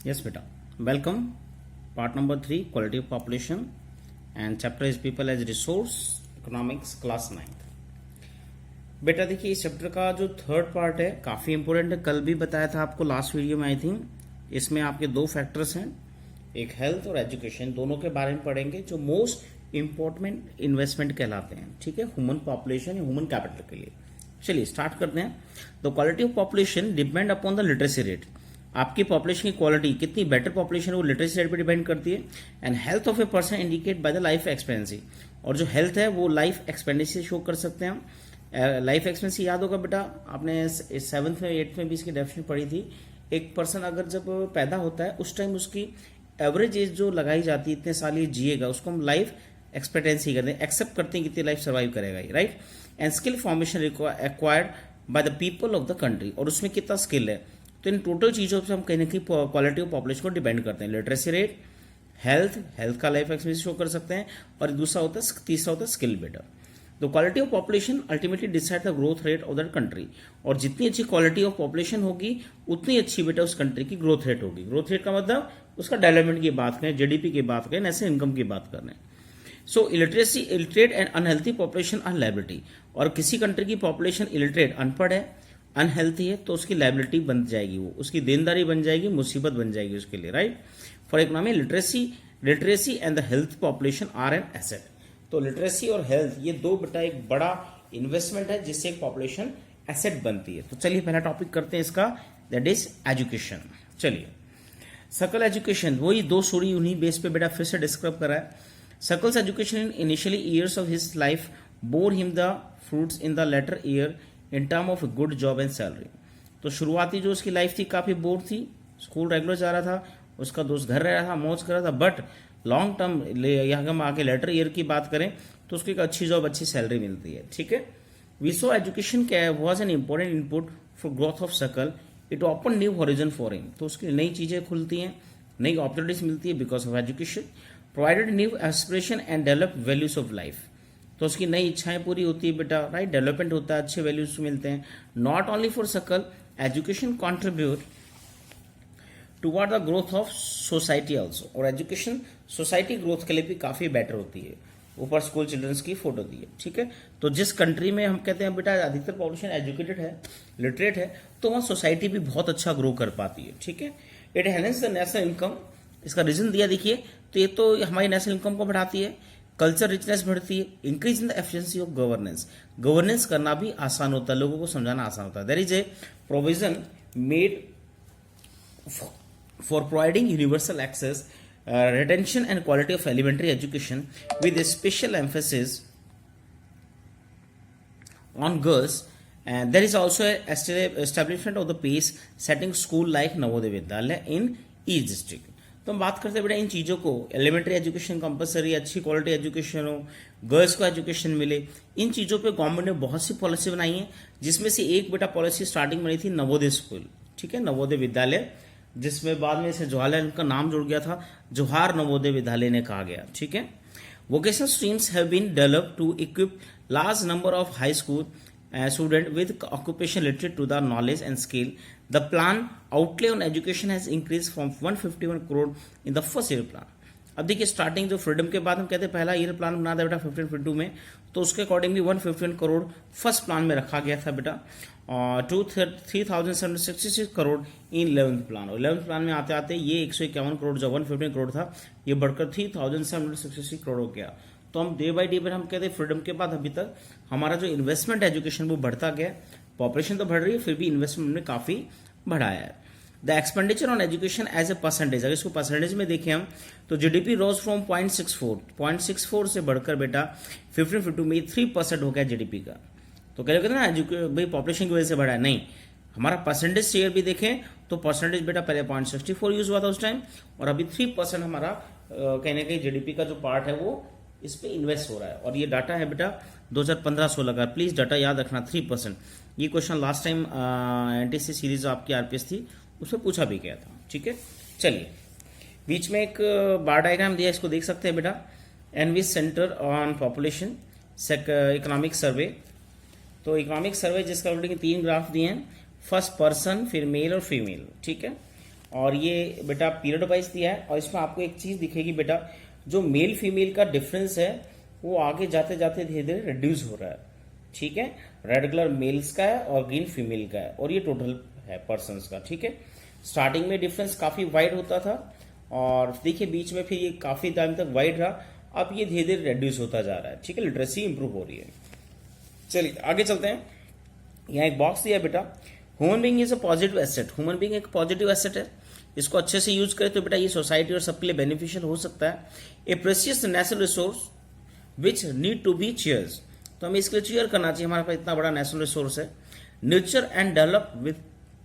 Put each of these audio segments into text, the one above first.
Yes, beta. Welcome. Part number 3, quality of population, and chapter is people as resource, economics, class 9th. बेटा देखिए इस chapter का जो third part है काफ़ी इंपॉर्टेंट है। कल भी बताया था आपको लास्ट वीडियो में आई थिंक। इसमें आपके दो फैक्टर्स हैं, एक हेल्थ और एजुकेशन, दोनों के बारे में पढ़ेंगे जो मोस्ट इंपॉर्टेंट इन्वेस्टमेंट कहलाते हैं। ठीक है, ह्यूमन पॉपुलेशन या ह्यूमन कैपिटल के लिए। चलिए स्टार्ट करते हैं। The quality of population depend upon the literacy rate. आपकी पॉपुलेशन की क्वालिटी कितनी बेटर पॉपुलेशन है वो लिटरेसी रेट पर डिपेंड करती है। And health of a person indicate by the life एक्सपेंसी, और जो हेल्थ है वो लाइफ एक्सपेंडिचर शो कर सकते हैं हम। लाइफ एक्सपेंसी याद होगा बेटा, आपने 7th में 8th में भी इसकी डेफिनेशन पढ़ी थी। एक पर्सन अगर जब पैदा होता है उस टाइम उसकी एवरेज एज जो लगाई जाती है इतने साल ये जिएगा, उसको हम लाइफ एक्सपेक्टेंसी करते हैं, एक्सेप्ट करते हैं कितनी लाइफ सर्वाइव करेगा ये, right. And skill formation acquired by the people of the country, और उसमें कितना स्किल है। तो इन टोटल चीज़ों से हम कहीं ना कहीं क्वालिटी ऑफ पॉपुलेशन को डिपेंड करते हैं। लिटरेसी रेट, हेल्थ का लाइफ एक्सपेक्टेंसी शो कर सकते हैं, और तीसरा होता है skill better. The quality of population ultimately decide the growth rate of that country, और जितनी अच्छी क्वालिटी ऑफ पॉपुलेशन होगी उतनी अच्छी बेटा उस कंट्री की ग्रोथ रेट होगी। ग्रोथ रेट का मतलब उसका डेवलपमेंट की बात करें, जीडीपी की बात करें, नेशनल इनकम की बात करें। So illiterate and unhealthy population are liability, और किसी कंट्री की पॉपुलेशन इलिटरेट अनपढ़ है, अनहेल्थी है, तो उसकी लायबिलिटी बन जाएगी, वो उसकी देनदारी बन जाएगी, मुसीबत बन जाएगी उसके लिए, right. For economy literacy and the health population are an asset. तो लिटरेसी और हेल्थ ये दो बेटा एक बड़ा इन्वेस्टमेंट है जिससे एक पॉपुलेशन एसेट बनती है। तो चलिए पहला टॉपिक करते हैं इसका, दैट इज एजुकेशन। चलिए सर्कल एजुकेशन, वही दो स्टोरी उन्हीं बेस पे बेटा फिर से डिस्क्राइब करा है। Sakal's education in initially years of his life bore him the fruits in the later year in term of good job and salary. तो शुरुआती जो उसकी लाइफ थी काफ़ी बोर थी, स्कूल रेगुलर जा रहा था, उसका दोस्त घर रह रहा था, मौज कर रहा था, बट लॉन्ग टर्म यहाँ हम आगे लेटर ईयर की बात करें तो उसको एक अच्छी जॉब, अच्छी सैलरी मिलती है। ठीक है, we saw education was an important input for growth of Sakal, it open new horizon for him. तो उसकी नई चीज़ें खुलती हैं, नई अपॉर्चुनिटीज मिलती है because of education. Provided new aspiration and develop values of life, तो उसकी नई इच्छाएं पूरी होती है बेटा, राइट। डेवलपमेंट होता है, अच्छे वैल्यूज मिलते हैं। Not only for circle, education contribute toward the growth of society also, और एजुकेशन सोसाइटी ग्रोथ के लिए भी काफ़ी बेटर होती है। ऊपर स्कूल चिल्ड्रंस की फोटो दी है। ठीक है, तो जिस कंट्री में हम कहते हैं बेटा अधिकतर पॉपुलेशन एजुकेटेड है, लिटरेट है, तो वहाँ सोसाइटी भी बहुत अच्छा ग्रो कर पाती है। ठीक है, इट हैलेंस द नेशनल इनकम, इसका रीजन दिया देखिए, तो ये तो हमारी नेशनल इनकम को बढ़ाती है, कल्चर रिचनेस बढ़ती है, increase in the efficiency of governance करना भी आसान होता है, लोगों को समझाना आसान होता है। There is a provision made for providing universal access, retention and quality of elementary education with a special emphasis on girls, and there is also a establishment of the pace setting school like Navodaya Vidyalaya in each district. तो हम बात करते हैं बेटा इन चीज़ों को, elementary education compulsory, अच्छी quality education हो, गर्ल्स को एजुकेशन मिले, इन चीज़ों पे गवर्नमेंट ने बहुत सी पॉलिसी बनाई है, जिसमें से एक बेटा पॉलिसी स्टार्टिंग बनी थी नवोदय स्कूल। ठीक है, नवोदय विद्यालय, जिसमें बाद में इसे जवाहरलाल उनका नाम जुड़ गया था, जवाहर नवोदय विद्यालय ने कहा गया। ठीक है, vocational streams have been developed to equip large number of high school student with occupation related to the knowledge and skill. The plan outlay on education has increased from 151 crore in the first year plan. अब देखिए starting जो freedom के बाद हम कहते हैं पहला year plan बना था बेटा 1552 में, तो उसके अकॉर्डिंगली 151 करोड़ फर्स्ट प्लान में रखा गया था बेटा, to 3766 crore in 11th plan. और 11th प्लान में आते आते ये 151 करोड़ जो 115 करोड़ था ये बढ़कर 3766 करोड़ हो गया। तो हम डे बाई डे पर हम कहते हैं फ्रीडम के बाद अभी तक हमारा जो इन्वेस्टमेंट एजुकेशन वो बढ़ता गया। पॉपुलेशन तो बढ़ रही है, फिर भी इन्वेस्टमेंट ने काफ़ी बढ़ाया है। The expenditure on education as a percentage, अगर इसको परसेंटेज में देखें हम तो जीडीपी रोज फ्रॉम 0.64 से बढ़कर बेटा 1552 में 3% हो गया जीडीपी का। तो कह रहे ना भाई पॉपुलेशन की वजह से बढ़ा है, नहीं, हमारा परसेंटेज शेयर भी देखें तो परसेंटेज बेटा पहले 0.64 यूज हुआ था उस टाइम, और अभी 3% हमारा कहने के जीडीपी का जो पार्ट है वो इस पे इन्वेस्ट हो रहा है। और ये डाटा है बेटा 2015-16 का, प्लीज डाटा याद रखना 3%। ये question last time NTC series आपकी आरपीएस थी उसमें पूछा भी गया था। ठीक है, चलिए बीच में एक बार डायग्राम दिया, इसको देख सकते हैं बेटा, एनवी centre on population economic survey. तो इकोनॉमिक सर्वे जिसका 3 ग्राफ दिए हैं, फर्स्ट पर्सन, फिर मेल और फीमेल। ठीक है, और ये बेटा पीरियड वाइज दिया है, और इसमें आपको एक चीज दिखेगी बेटा, जो मेल फीमेल का डिफरेंस है वो आगे जाते जाते धीरे धीरे रिड्यूस हो रहा है। ठीक है, रेड कलर मेल्स का है और ग्रीन फीमेल का है, और ये टोटल है पर्सन्स का। ठीक है, स्टार्टिंग में डिफरेंस काफी वाइड होता था, और देखिए बीच में फिर ये काफी टाइम तक वाइड रहा, अब ये धीरे धीरे रिड्यूस होता जा रहा है। ठीक है, लिटरेसी इंप्रूव हो रही है। चलिए आगे चलते हैं। यहाँ एक बॉक्स दिया बेटा, human being is a positive asset. Human being एक पॉजिटिव एसेट है, इसको अच्छे से यूज करें तो बेटा ये सोसाइटी और सबके लिए बेनिफिशियल हो सकता है। A precious natural resource which need to be chairs, तो हमें इसके लिए चेयर करना चाहिए, हमारे पास इतना बड़ा नेचुरल रिसोर्स है। Nurture and develop with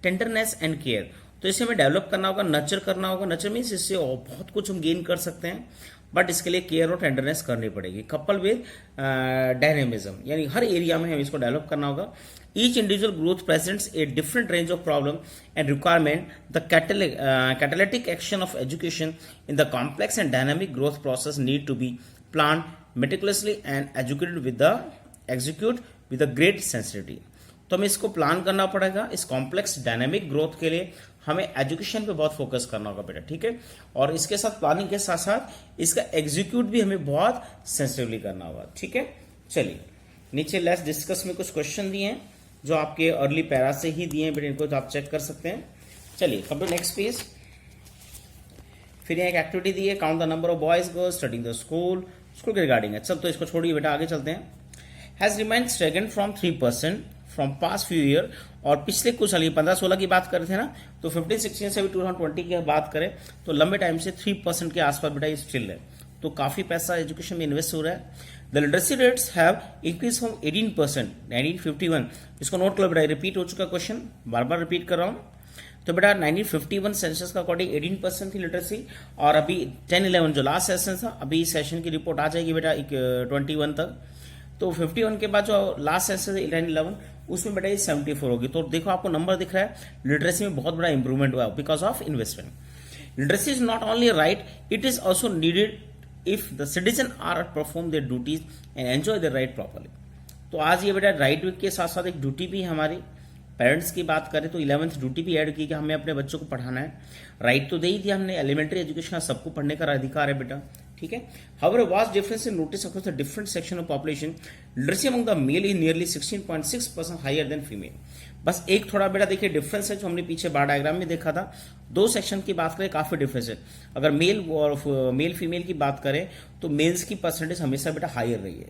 tenderness and care, तो इसे हमें डेवलप करना होगा, नर्चर करना होगा। नर्चर मीन्स इससे बहुत कुछ हम गेन कर सकते हैं, बट इसके लिए केयर और टेंडरनेस करनी पड़ेगी। कपल विद डायनेमिज्म, यानी हर एरिया में हमें इसको डेवलप करना होगा। Each individual growth presents a different range of problem and requirement. The catalytic action of education in the complex and dynamic growth process need to be plan meticulously and execute with the great sensitivity. तो हमें इसको plan करना पड़ेगा। इस complex dynamic growth के लिए हमें education पे बहुत फोकस करना होगा बेटा। ठीक है, और इसके साथ प्लानिंग के साथ साथ इसका एग्जीक्यूट भी हमें बहुत सेंसिटिवली करना होगा। ठीक है, चलिए नीचे लेट्स डिस्कस में कुछ क्वेश्चन दिए हैं जो आपके अर्ली पैरा से ही दिए हैं बेटा, इनको तो आप चेक कर सकते हैं। चलिए कम टू नेक्स्ट पेज। फिर यहाँ एक एक्टिविटी दी है, count the number of boys girls studying the school के रिगार्डिंग है। चल तो इसको छोड़िए बेटा, आगे चलते हैं। Has remind स्टेगन from 3% from past few year, और पिछले कुछ साल 15-16 की बात करते थे ना, तो 15-16 से भी 2020 की बात करें तो लंबे टाइम से 3% के आसपास बेटा ये स्टिल है, तो काफी पैसा एजुकेशन में इन्वेस्ट हो रहा है। The literacy rates have increase from 18% 1951, इसको नोट कर बेटा, रिपीट हो चुका क्वेश्चन, बार बार रिपीट कर रहा हूं। तो बेटा 1951 सेंसस का अकॉर्डिंग 18% थी लिटरेसी, और अभी 10-11 जो लास्ट सेशन था, अभी इस सेशन की रिपोर्ट आ जाएगी बेटा 21 तक, तो 51 के बाद जो लास्ट सेशन है 10-11 उसमें बेटा ये 74 होगी। तो देखो आपको नंबर दिख रहा है, लिटरेसी में बहुत बड़ा इंप्रूवमेंट हुआ because of investment. Literacy is not only right, it is also needed if the citizen are perform their duties and enjoy their right properly. तो आज ये बेटा राइट वीक के साथ साथ एक ड्यूटी भी हमारी पेरेंट्स की बात करें तो 11th ड्यूटी भी ऐड की कि हमें अपने बच्चों को पढ़ाना है। राइट तो दे ही दिया हमने, एलिमेंट्री एजुकेशन सबको पढ़ने का अधिकार है बेटा। ठीक है, however vast difference in notice across the different section of population, literacy among the male is nearly 16.6% higher than female. बस एक थोड़ा बेटा देखिए डिफरेंस है जो हमने पीछे बार डायग्राम में देखा था, दो सेक्शन की बात करें काफी डिफरेंस है। अगर मेल फीमेल की बात करें तो मेल्स की परसेंटेज हमेशा बेटा हायर रही है,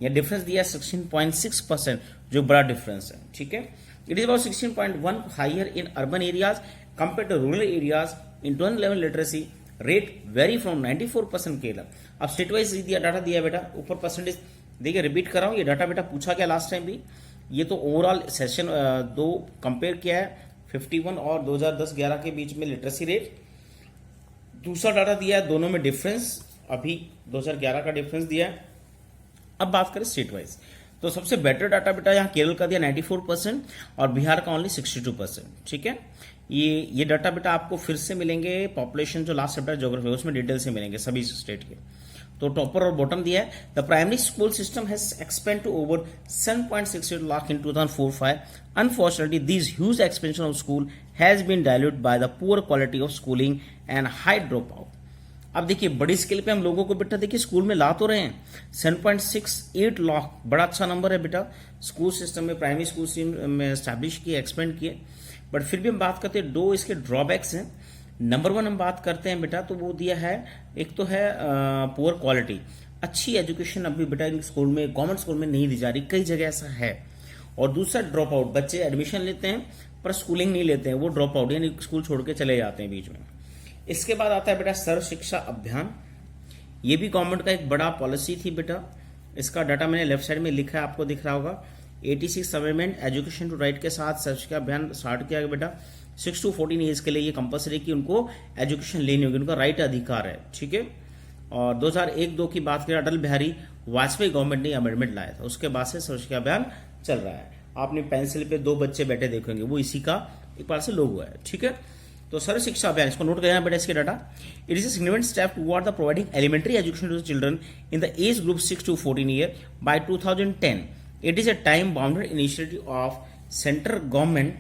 यह डिफरेंस दिया 16.6% जो बड़ा डिफरेंस है। ठीक है, it is about 16.1 higher in urban areas compared to rural areas in 2011 literacy rate vary from 94% Kerala. अब स्टेट वाइज दिया डाटा दिया बेटा, ऊपर परसेंटेज देखिए, रिपीट कर रहा हूं, ये डाटा बेटा पूछा गया लास्ट टाइम भी, ये तो ओवरऑल सेशन दो कंपेयर किया है 51 और 2010-11 के बीच में लिटरेसी रेट। दूसरा डाटा दिया है दोनों में डिफरेंस, अभी 2011 का डिफरेंस दिया है। अब बात करें स्टेट वाइज, तो सबसे बेटर डाटा बेटा यहाँ केरल का दिया 94% और बिहार का ओनली 62%। ठीक है, ये डाटा बेटा आपको फिर से मिलेंगे पॉपुलेशन जो लास्ट चैप्टर ज्योग्राफी है उसमें डिटेल से मिलेंगे सभी स्टेट के। तो टॉपर और बॉटम दिया है, the primary school system has expand to over 7.68 lakh in 2004-5। Unfortunately this huge expansion of school has been diluted by the poor quality of schooling and high drop out. अब देखिए बड़ी scale पे हम लोगों को बेटा देखिए स्कूल में ला तो रहे हैं, 7.68 लाख बड़ा अच्छा नंबर है बेटा स्कूल सिस्टम में, प्राइमरी स्कूल सिस्टम में एस्टैब्लिश किए, एक्सपेंड किए, बट फिर भी हम बात करते हैं दो इसके ड्रॉबैक्स हैं। नंबर 1 हम बात करते हैं बेटा तो वो दिया है, एक तो है पुअर क्वालिटी, अच्छी एजुकेशन अभी बेटा इन स्कूल में गवर्नमेंट स्कूल में नहीं दी जा रही, कई जगह ऐसा है। और दूसरा ड्रॉप आउट, बच्चे एडमिशन लेते हैं पर स्कूलिंग नहीं लेते हैं, वो ड्रॉप आउट यानी स्कूल छोड़ के चले जाते हैं बीच में। इसके बाद आता है बेटा सर्व शिक्षा अभियान, ये भी गवर्नमेंट का एक बड़ा पॉलिसी थी बेटा, इसका डाटा मैंने लेफ्ट साइड में लिखा है, आपको दिख रहा होगा। 86 अमेंडमेंट एजुकेशन टू राइट के साथ सर्व शिक्षा अभियान स्टार्ट किया गया बेटा। 6 to 14 ईयर्स के लिए ये कंपलसरी कि उनको एजुकेशन लेनी होगी, उनका राइट अधिकार है। ठीक है, और 2001-2 की बात करें अटल बिहारी वाजपेयी गवर्नमेंट ने अमेंडमेंट लाया था, उसके बाद से सर्व शिक्षा अभियान चल रहा है। आपने पेंसिल पे 2 बच्चे बैठे देखेंगे, वो इसी का एक बार से लोगो है। ठीक है, तो सर्व शिक्षा अभियान इसको नोट करना बेटा इसके data. It is a significant step toward the providing elementary education to children in the age group 6 to 14 year by 2010। It is a time bounded initiative of central government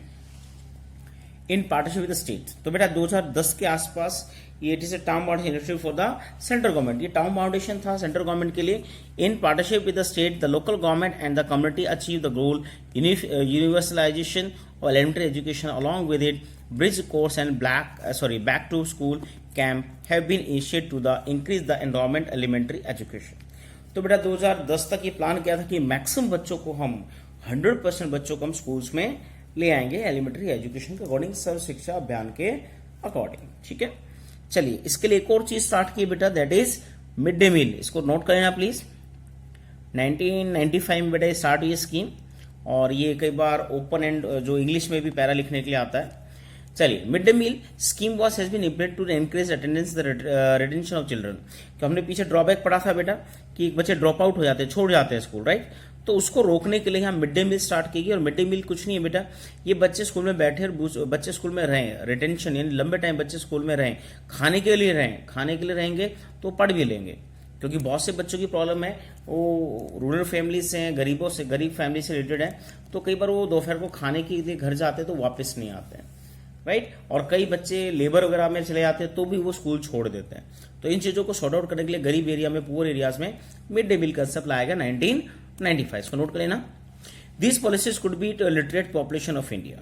in partnership with state. तो बेटा 2010 के आसपास ये it is a town foundation initiative for the central government. ये town foundation था central government के लिए। In partnership with the state, the local government and the community achieve the goal universalisation और elementary education along with it bridge course and back to school camp have been initiated to the increase the environment elementary education. तो बेटा 2010 तक ये plan किया था कि maximum बच्चों को हम 100% बच्चों को हम स्कूल्स में ले आएंगे एलिमेंट्री एजुकेशन के अकॉर्डिंग, सर्व शिक्षा अभियान के अकॉर्डिंग। ठीक है, चलिए इसके लिए एक और चीज स्टार्ट की बेटा, that is mid day meal. इसको नोट करें आप प्लीज। 1995 में बेटा स्टार्ट हुई स्कीम, और ये कई बार ओपन एंड जो इंग्लिश में भी पैरा लिखने के लिए आता है। चलिए, mid day meal scheme was has been implemented to encourage attendance the retention of children. तो हमने पीछे ड्रॉबैक पढ़ा था बेटा कि बच्चे ड्रॉप आउट हो जाते हैं, छोड़ जाते हैं स्कूल, राइट। तो उसको रोकने के लिए यहाँ मिड डे मील स्टार्ट की गई। और मिड डे मील कुछ नहीं है बेटा, ये बच्चे स्कूल में बैठे और बच्चे स्कूल में रहें, रिटेंशन यानी लंबे टाइम बच्चे स्कूल में रहें, खाने के लिए रहेंगे तो पढ़ भी लेंगे। क्योंकि बहुत से बच्चों की प्रॉब्लम है, वो रूरल फैमिली से हैं, गरीब फैमिली से रिलेटेड है, तो कई बार वो दोपहर को खाने के लिए घर जाते हैं तो वापस नहीं आते हैं, राइट। और कई बच्चे लेबर वगैरह में चले जाते हैं तो भी वो स्कूल छोड़ देते हैं। तो इन चीजों को सॉर्ट आउट करने के लिए गरीब एरिया में, पुअर एरियाज में मिड डे मील कंसेप्ट लाया गया 1995। इसको नोट कर लेना। This policies could be to literate population of India.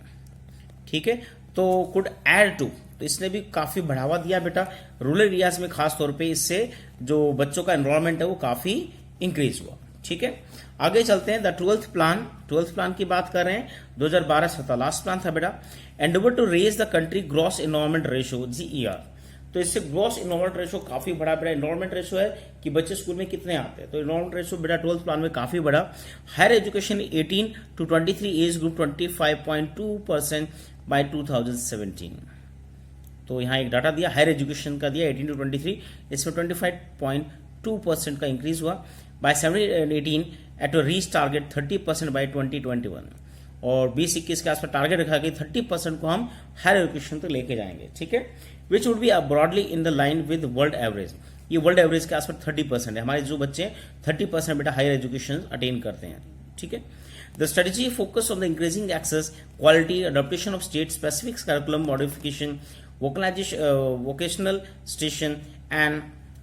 ठीक है, तो कुड एड टू, तो इसने भी काफी बढ़ावा दिया बेटा रूरल एरियाज में, खास तौर पे इससे जो बच्चों का एनरोलमेंट है वो काफी इंक्रीज हुआ। ठीक है, आगे चलते हैं। द 12th प्लान की बात कर रहे हैं, 2012-17 लास्ट प्लान था बेटा। Endeavour to raise the country gross enrolment ratio, GER। तो इससे ग्रॉस इनरोलमेंट रेशियो काफी बड़ा बेटा। इनरोलमेंट रेशियो है कि बच्चे स्कूल में कितने आते हैं, तो इनरोलमेंट रेशियो बेटा 12th प्लान में काफी बड़ा। Higher education 18 to 23 age group 25.2% by 2017। तो यहाँ एक डाटा दिया, हायर एजुकेशन का दिया 18 to 23, इसमें 25.2% का इंक्रीज हुआ। By 17-18 at reach target 30% by 2021। और 20-21 के आसपास टारगेट रखा कि 30% को हम हायर एजुकेशन तक लेके जाएंगे। ठीक है, which would be broadly in the line with world average. ये वर्ल्ड एवरेज के आसपास 30% है। हमारे जो बच्चे 30% बेटा हायर एजुकेशन अटेन करते हैं। ठीक है, the strategy focus on the increasing access, quality, adoption of state specific curriculum modification, vocational station and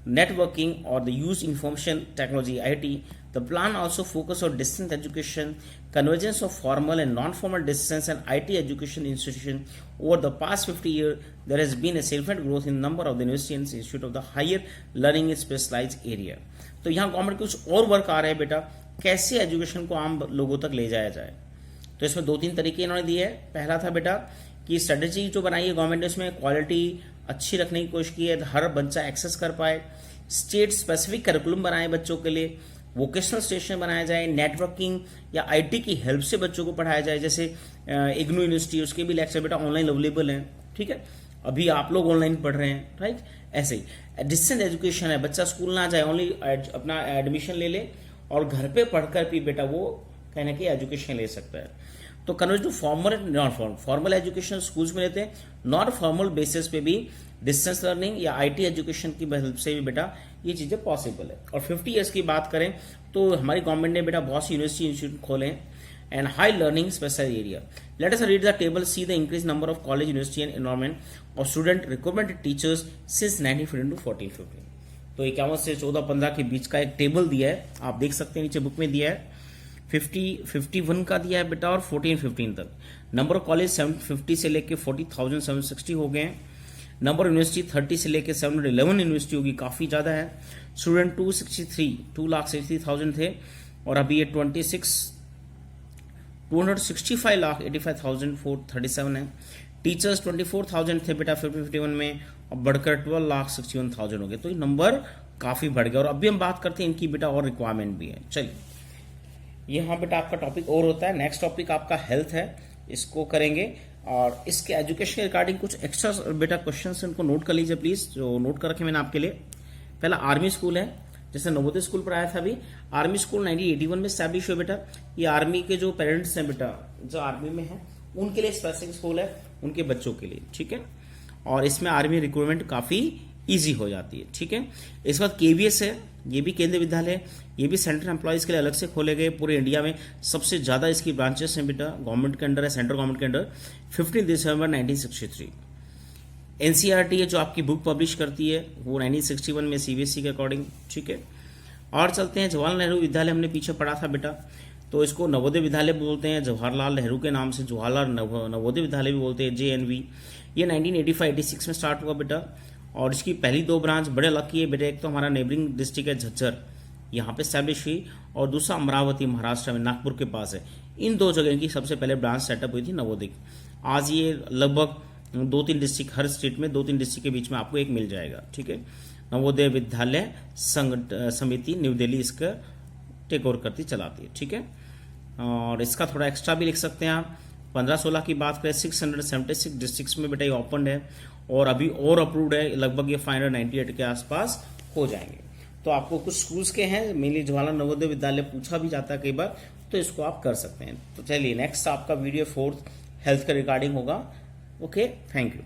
networking or the use information technology IT. The plan also focus on distance education, convergence of formal and non-formal distance and IT education institution. Over the past 50 years, there has been a significant growth in number of the university and institute of the higher learning in specialized area. तो यहाँ government कुछ और work आ रहे हैं बेटा, कैसे education को आम लोगों तक ले जाया जाए। तो इसमें 2-3 तरीके इन्होंने दिए है। पहला था बेटा कि स्ट्रेटेजी जो बनाई है गवर्नमेंट ने, उसमें क्वालिटी अच्छी रखने की कोशिश की है, हर बच्चा एक्सेस कर पाए। स्टेट स्पेसिफिक करिकुलम बनाए बच्चों के लिए, वोकेशनल स्टेशन बनाया जाए, नेटवर्किंग या IT की हेल्प से बच्चों को पढ़ाया जाए। जैसे इग्नू यूनिवर्सिटी, उसके भी लेक्चर बेटा ऑनलाइन अवेलेबल हैं। ठीक है, अभी आप लोग ऑनलाइन पढ़ रहे हैं, राइट। ऐसे ही डिस्टेंस एजुकेशन है, बच्चा स्कूल ना जाए, ओनली अपना एडमिशन ले ले और घर पे पढ़कर भी बेटा वो कहने की एजुकेशन ले सकता है। तो convert to formal and non formal, formal education schools में लेते हैं, नॉन फॉर्मल बेसिस पे भी डिस्टेंस लर्निंग या IT एजुकेशन की हेल्प से भी बेटा ये चीजें पॉसिबल है। और 50 ईयर्स की बात करें तो हमारी गवर्नमेंट ने बेटा बहुत सी यूनिवर्सिटी इंस्टीट्यूट खोले and high learning special area. Let us read the table, see the increase number of college, university and environment of student recruitment teachers since 1915 to 1415। तो 51 से 14-15 के बीच का एक टेबल दिया है, आप देख सकते हैं नीचे बुक में दिया है। 51 का दिया है बेटा और 14-15 तक। नंबर ऑफ कॉलेज 750 से लेके 40,760 हो गए हैं। नंबर ऑफ यूनिवर्सिटी 30 से लेके 711 यूनिवर्सिटी होगी, काफी ज्यादा है। स्टूडेंट 2,63,000 थे और अभी ये 265,85,437 है। टीचर्स 24,000 थे बेटा 51 में और बढ़कर 12,61,000 हो गए। तो ये नंबर काफी बढ़ गया। और अभी हम बात करते हैं इनकी बेटा और रिक्वायरमेंट भी है। चलिए, यहाँ बेटा आपका टॉपिक और होता है। नेक्स्ट टॉपिक आपका हेल्थ है, इसको करेंगे और इसके एजुकेशन के रिगार्डिंग कुछ एक्स्ट्रा बेटा क्वेश्चंस उनको नोट कर लीजिए प्लीज, जो नोट कर रखे मैंने आपके लिए। पहला आर्मी स्कूल है, जैसे नवोदय स्कूल पर आया था अभी। आर्मी स्कूल 1981 में स्टैब्लिश हुआ बेटा। ये आर्मी के जो पेरेंट्स हैं बेटा, जो आर्मी में है, उनके लिए स्पेसिफिक स्कूल है, उनके बच्चों के लिए। ठीक है, और इसमें आर्मी रिक्रूटमेंट काफी ईजी हो जाती है। ठीक है, इसके बाद KVS है, ये भी केंद्रीय विद्यालय है, ये भी सेंट्रल एम्प्लॉयज़ के लिए अलग से खोले गए। पूरे इंडिया में सबसे ज़्यादा इसकी ब्रांचेस हैं बेटा, गवर्नमेंट के अंडर है, सेंट्रल गवर्नमेंट के अंडर। 15 दिसंबर 1963। NCERT है जो आपकी बुक पब्लिश करती है, वो 1961 में CBSE के अकॉर्डिंग। ठीक है, और चलते हैं। जवाहरलाल नेहरू विद्यालय हमने पीछे पढ़ा था बेटा, तो इसको नवोदय विद्यालय बोलते हैं, जवाहरलाल नेहरू के नाम से जवाहरलाल नवोदय विद्यालय भी बोलते हैं, JNV। ये 1985-86 में स्टार्ट हुआ बेटा, और इसकी पहली 2 ब्रांच बड़े अलग की है बेटा। एक तो हमारा नेबरिंग डिस्ट्रिक्ट है झज्जर, यहाँ पे स्टैब्लिश हुई, और दूसरा अमरावती महाराष्ट्र में नागपुर के पास है। इन 2 जगह की सबसे पहले ब्रांच सेटअप हुई थी नवोदय। आज ये लगभग 2-3 डिस्ट्रिक्ट, हर स्टेट में 2-3 डिस्ट्रिक्ट के बीच में आपको एक मिल जाएगा। ठीक है, नवोदय विद्यालय समिति न्यू दिल्ली इसका टेक ओवर करती चलाती है। ठीक है, और इसका थोड़ा एक्स्ट्रा भी लिख सकते हैं आप। 15-16 की बात करें, 676 डिस्ट्रिक्ट्स में बेटा ये ओपन है, और अभी और अप्रूव्ड है, लगभग ये 598 के आसपास हो जाएंगे। तो आपको कुछ स्कूल्स के हैं, मेनली जवाहरलाल नवोदय विद्यालय पूछा भी जाता है कई बार, तो इसको आप कर सकते हैं। तो चलिए नेक्स्ट आपका वीडियो 4th हेल्थ के रिगार्डिंग होगा। Okay, thank you.